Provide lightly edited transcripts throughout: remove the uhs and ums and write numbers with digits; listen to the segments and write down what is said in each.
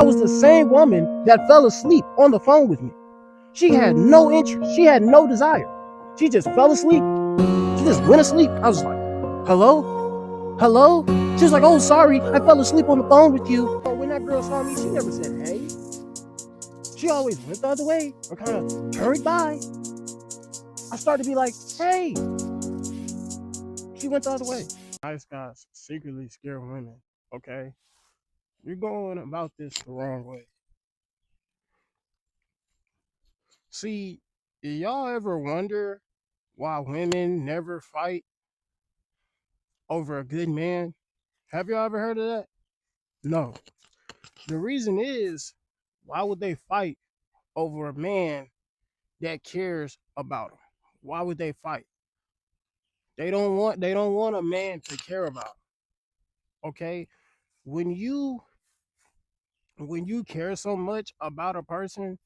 That was the same woman that fell asleep on the phone with me. She had no interest. She had no desire. She just fell asleep. She just went asleep. I was like, hello? Hello? She was like, oh, sorry. I fell asleep on the phone with you. But when that girl saw me, she never said, hey. She always went the other way or kind of hurried by. I started to be like, hey. She went the other way. Nice guys secretly scare women, okay? You're going about this the wrong way. See, y'all ever wonder why women never fight over a good man? Have y'all ever heard of that? No. The reason is, why would they fight over a man that cares about them? Why would they fight? They don't want a man to care about them. Okay? When you when you care so much about a person,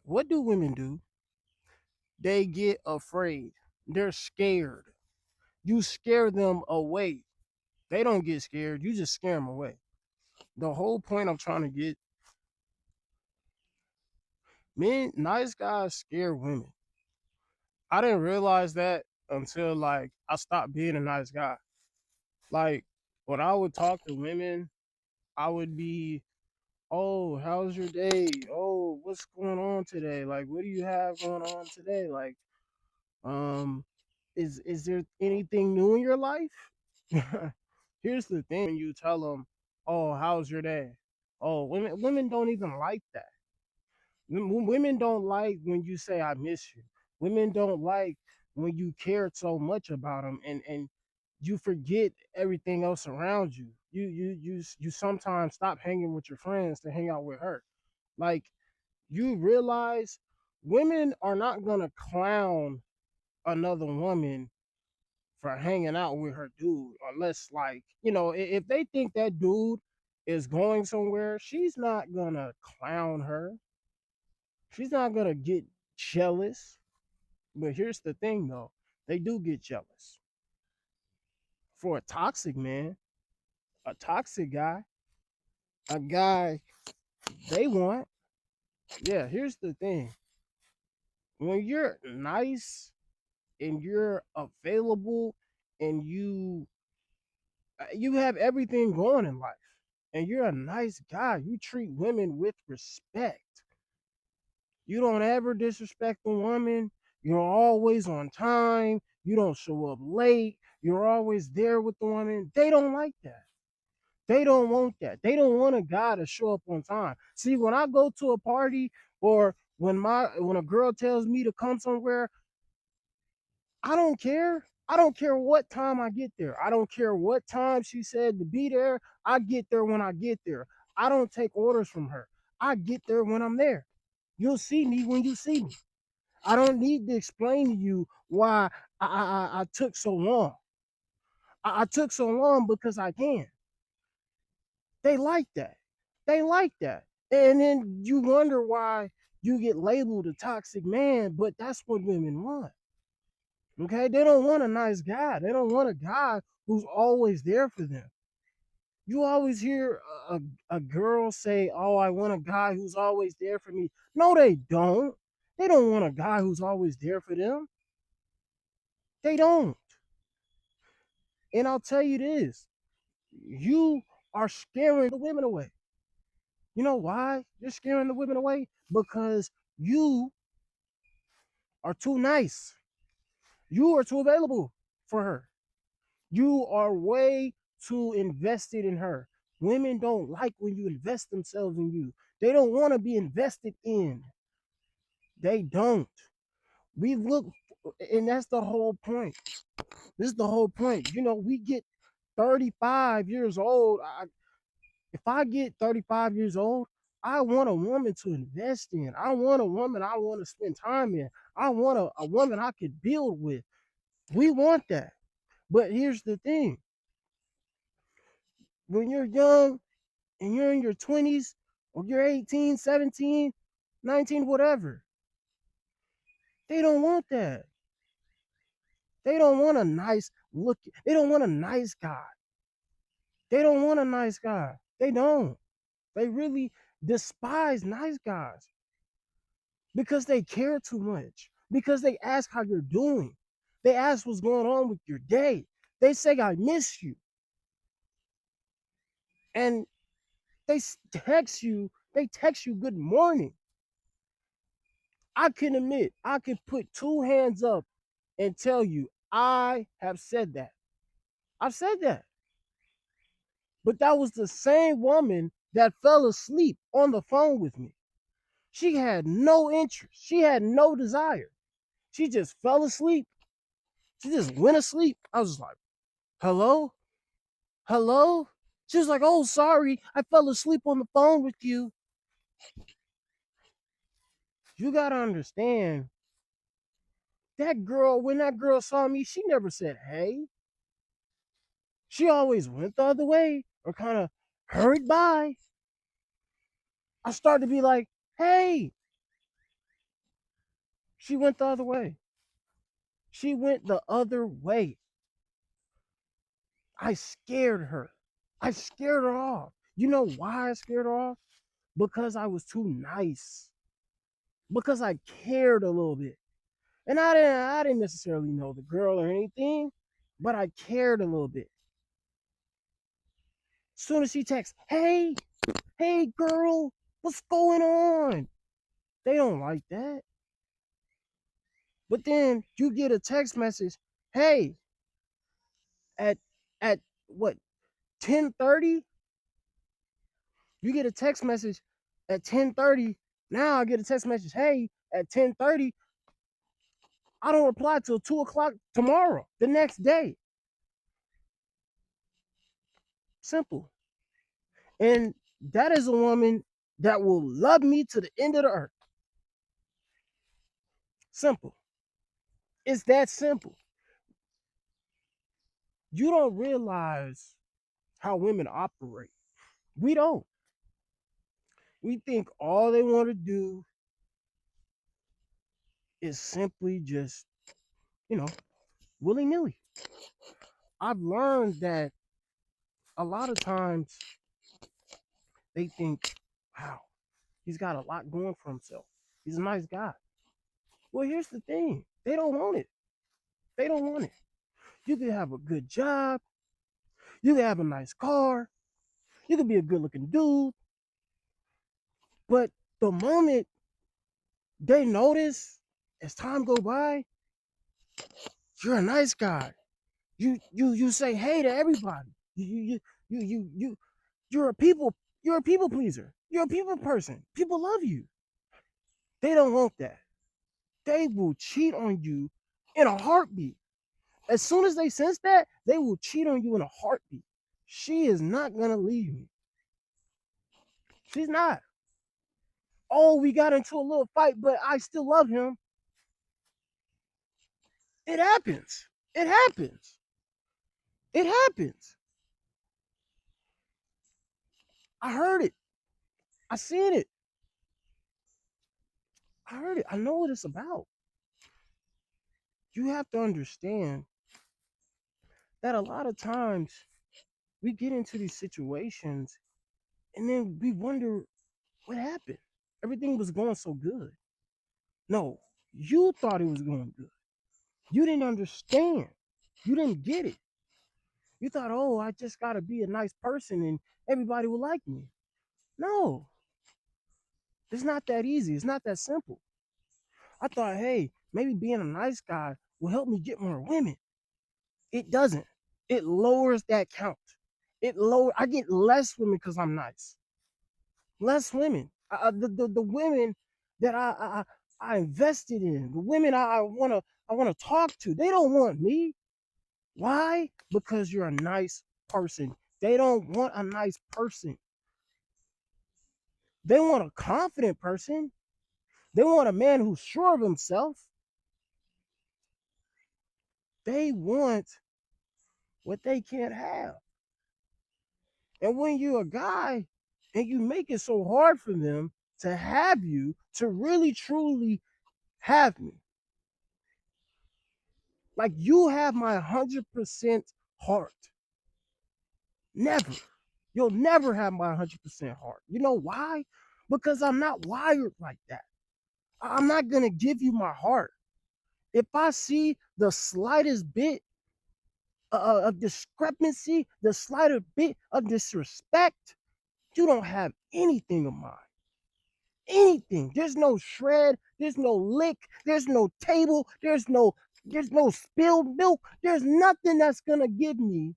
what do women do? They get afraid. They're scared. You scare them away. They don't get scared. You just scare them away. The whole point I'm trying to get, men, nice guys scare women. I didn't realize that until like I stopped being a nice guy. Like when I would talk to women, I would be, oh, how's your day? Oh, what's going on today? Like, what do you have going on today? Like, um, is there anything new in your life? Here's the thing: when you tell them, "Oh, how's your day?" Oh, women don't even like that. Women don't like when you say I miss you. Women don't like when you cared so much about them and you forget everything else around you. You sometimes stop hanging with your friends to hang out with her. Like you realize women are not gonna clown another woman for hanging out with her dude unless like if they think that dude is going somewhere, she's not gonna clown her. She's not gonna get jealous. But here's the thing though, they do get jealous. For a toxic man, a toxic guy, a guy they want. Yeah, here's the thing. When you're nice and you're available and you have everything going in life and you're a nice guy, you treat women with respect. You don't ever disrespect the woman. You're always on time. You don't show up late. You're always there with the woman. They don't like that. They don't want that. They don't want a guy to show up on time. See, when I go to a party or when a girl tells me to come somewhere, I don't care. I don't care what time I get there. I don't care what time she said to be there. I get there when I get there. I don't take orders from her. I get there when I'm there. You'll see me when you see me. I don't need to explain to you why I took so long. I took so long because I can. They like that. They like that. And then you wonder why you get labeled a toxic man, but that's what women want. Okay? They don't want a nice guy. They don't want a guy who's always there for them. You always hear a girl say, oh, I want a guy who's always there for me. No, they don't. They don't want a guy who's always there for them. They don't. And I'll tell you this, you are scaring the women away. You know why you're scaring the women away? Because you are too nice. You are too available for her. You are way too invested in her. Women don't like when you invest themselves in you. They don't want to be invested in. They don't. We look, and that's the whole point. This is the whole point. We get 35 years old. If I get 35 years old, I want a woman to invest in. I want a woman I want to spend time in. I want a woman I could build with. We want that. But here's the thing, when you're young and you're in your 20s or you're 18, 17, 19, whatever, they don't want that. They don't want a nice look. They don't want a nice guy. They don't want a nice guy. They don't. They really despise nice guys because they care too much, because they ask how you're doing. They ask what's going on with your day. They say, I miss you. And they text you good morning. I can admit, I can put two hands up and tell you, I have said that. I've said that. But that was the same woman that fell asleep on the phone with me. She had no interest. She had no desire. She just fell asleep. She just went asleep. I was just like, hello? Hello? She was like, oh, sorry. I fell asleep on the phone with you. You got to understand that girl, when that girl saw me, she never said, hey. She always went the other way or kind of hurried by. I started to be like, hey. She went the other way. She went the other way. I scared her. I scared her off. You know why I scared her off? Because I was too nice. Because I cared a little bit. And I didn't necessarily know the girl or anything, but I cared a little bit. As soon as she texts, hey, hey girl, what's going on? They don't like that. But then you get a text message, hey, at at what 10:30? You get a text message at 10:30. Now I get a text message, hey, at 10:30. I don't reply till 2 o'clock tomorrow, the next day. Simple. And that is a woman that will love me to the end of the earth. Simple. It's that simple. You don't realize how women operate. We don't. We think all they want to do is simply just, you know, willy nilly. I've learned that a lot of times they think, wow, he's got a lot going for himself. He's a nice guy. Well, here's the thing, they don't want it. They don't want it. You can have a good job, you can have a nice car, you can be a good looking dude, but the moment they notice as time go by, you're a nice guy. You say hey to everybody. You you're a people you're a people pleaser. You're a people person. People love you. They don't want that. They will cheat on you in a heartbeat. As soon as they sense that, they will cheat on you in a heartbeat. She is not gonna leave me. She's not. Oh, we got into a little fight, but I still love him. It happens. It happens. It happens. I heard it. I seen it. I heard it. I know what it's about. You have to understand that a lot of times we get into these situations and then we wonder what happened. Everything was going so good. No, you thought it was going good. You didn't understand. You didn't get it. You thought, oh, I just got to be a nice person and everybody will like me. No, it's not that easy. It's not that simple. I thought, hey, maybe being a nice guy will help me get more women. It doesn't. It lowers that count. I get less women because I'm nice. Less women. The women that I invested in, the women I wanna talk to, they don't want me. Why? Because you're a nice person. They don't want a nice person. They want a confident person. They want a man who's sure of himself. They want what they can't have. And when you're a guy and you make it so hard for them to have you, to really truly have me, like you have my 100% heart. Never. You'll never have my 100% heart. You know why? Because I'm not wired like that. I'm not going to give you my heart. If I see the slightest bit of discrepancy, the slightest bit of disrespect, you don't have anything of mine. Anything. There's no shred, there's no lick, there's no table, there's no spilled milk. There's nothing that's gonna give me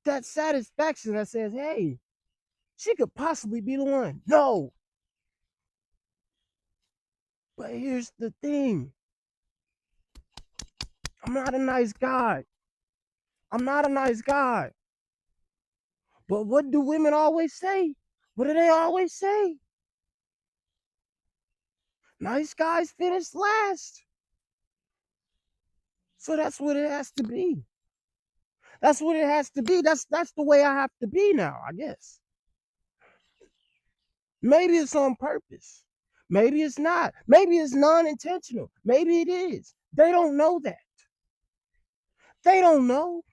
that satisfaction that says, hey, she could possibly be the one. No. But here's the thing. I'm not a nice guy. I'm not a nice guy. But what do women always say? What do they always say? Nice guys finish last. So that's what it has to be. That's what it has to be. That's the way I have to be now, I guess. Maybe it's on purpose. Maybe it's not. Maybe it's non-intentional. Maybe it is. They don't know that. They don't know.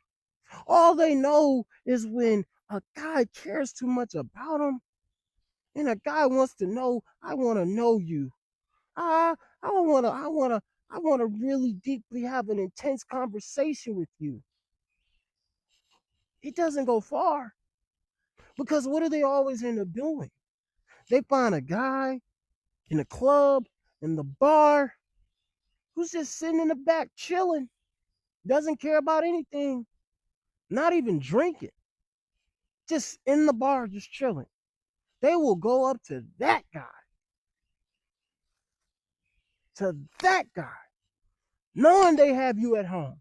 All they know is when a guy cares too much about them and a guy wants to know, I want to know you. I want to I want to really deeply have an intense conversation with you. It doesn't go far because what do they always end up doing? They find a guy in the club, in the bar, who's just sitting in the back chilling, doesn't care about anything, not even drinking, just in the bar, just chilling. They will go up to that guy, knowing they have you at home.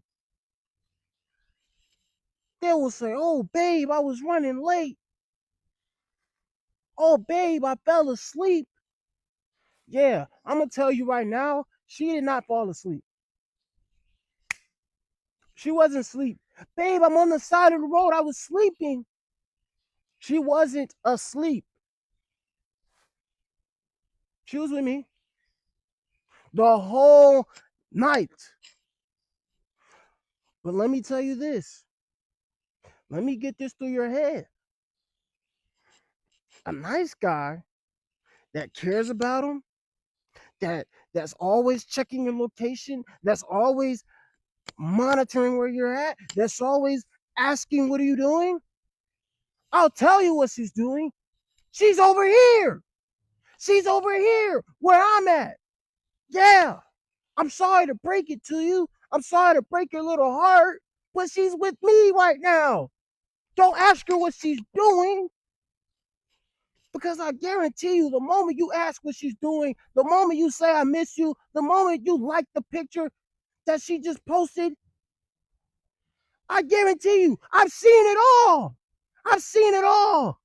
They will say, oh, babe, I was running late. Oh, babe, I fell asleep. Yeah, I'm going to tell you right now, she did not fall asleep. She wasn't asleep. Babe, I'm on the side of the road. I was sleeping. She wasn't asleep. She was with me the whole night. But let me tell you this. Let me get this through your head. A nice guy that cares about him, that's always checking your location, that's always monitoring where you're at, that's always asking, what are you doing? I'll tell you what she's doing. She's over here. She's over here where I'm at. Yeah. I'm sorry to break it to you. I'm sorry to break your little heart, but she's with me right now. Don't ask her what she's doing. Because I guarantee you, the moment you ask what she's doing, the moment you say, I miss you, the moment you like the picture that she just posted, I guarantee you, I've seen it all. I've seen it all.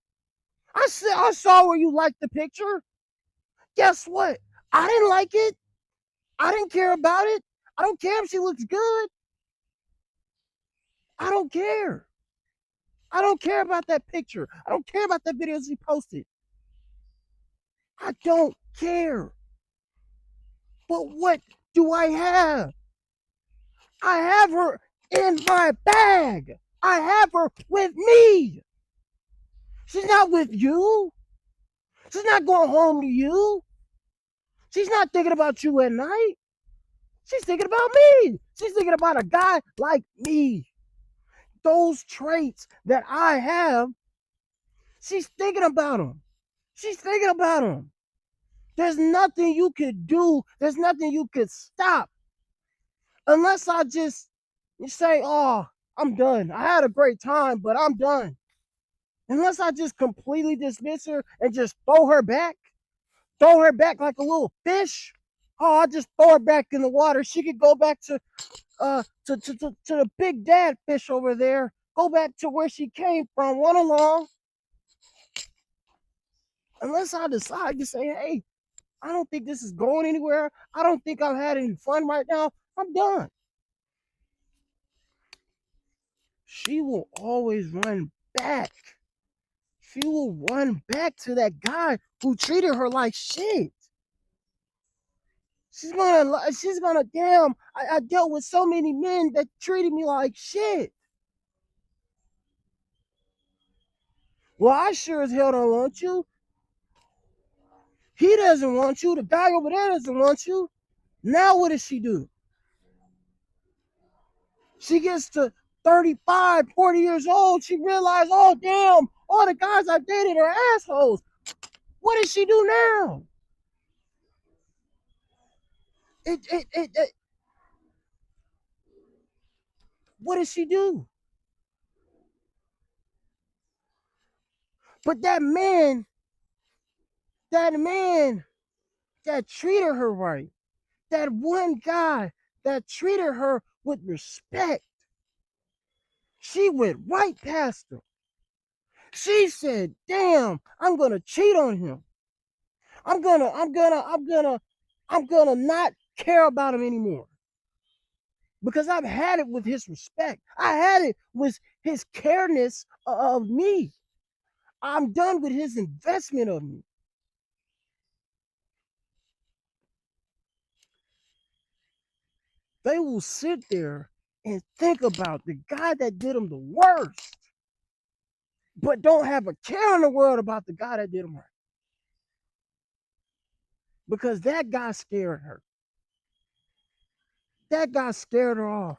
I saw where you liked the picture. Guess what? I didn't like it. I didn't care about it. I don't care if she looks good. I don't care. I don't care about that picture. I don't care about that video she posted. I don't care. But what do I have? I have her in my bag. I have her with me. She's not with you. She's not going home to you. She's not thinking about you at night. She's thinking about me. She's thinking about a guy like me. Those traits that I have, she's thinking about them. She's thinking about them. There's nothing you could do. There's nothing you could stop unless I just say, oh, I'm done. I had a great time, but I'm done. Unless I just completely dismiss her and just throw her back like a little fish. Oh, I just throw her back in the water. She could go back to the big dad fish over there. Go back to where she came from. Run along. Unless I decide to say, hey, I don't think this is going anywhere. I don't think I've had any fun right now. I'm done. She will always run back. She will run back to that guy who treated her like shit. She's gonna, damn, I dealt with so many men that treated me like shit. Well, I sure as hell don't want you. He doesn't want you. The guy over there doesn't want you. Now what does she do? She gets to 35, 40 years old. She realized, oh, damn, all the guys I dated are assholes. What does she do now? It what does she do? But that man that treated her right, that one guy that treated her with respect, she went right past him. She said, damn, I'm gonna cheat on him. I'm gonna not care about him anymore. Because I've had it with his respect. I had it with his careness of me. I'm done with his investment of me. They will sit there and think about the guy that did them the worst, but don't have a care in the world about the guy that did them right. Because that guy scared her. That guy scared her off.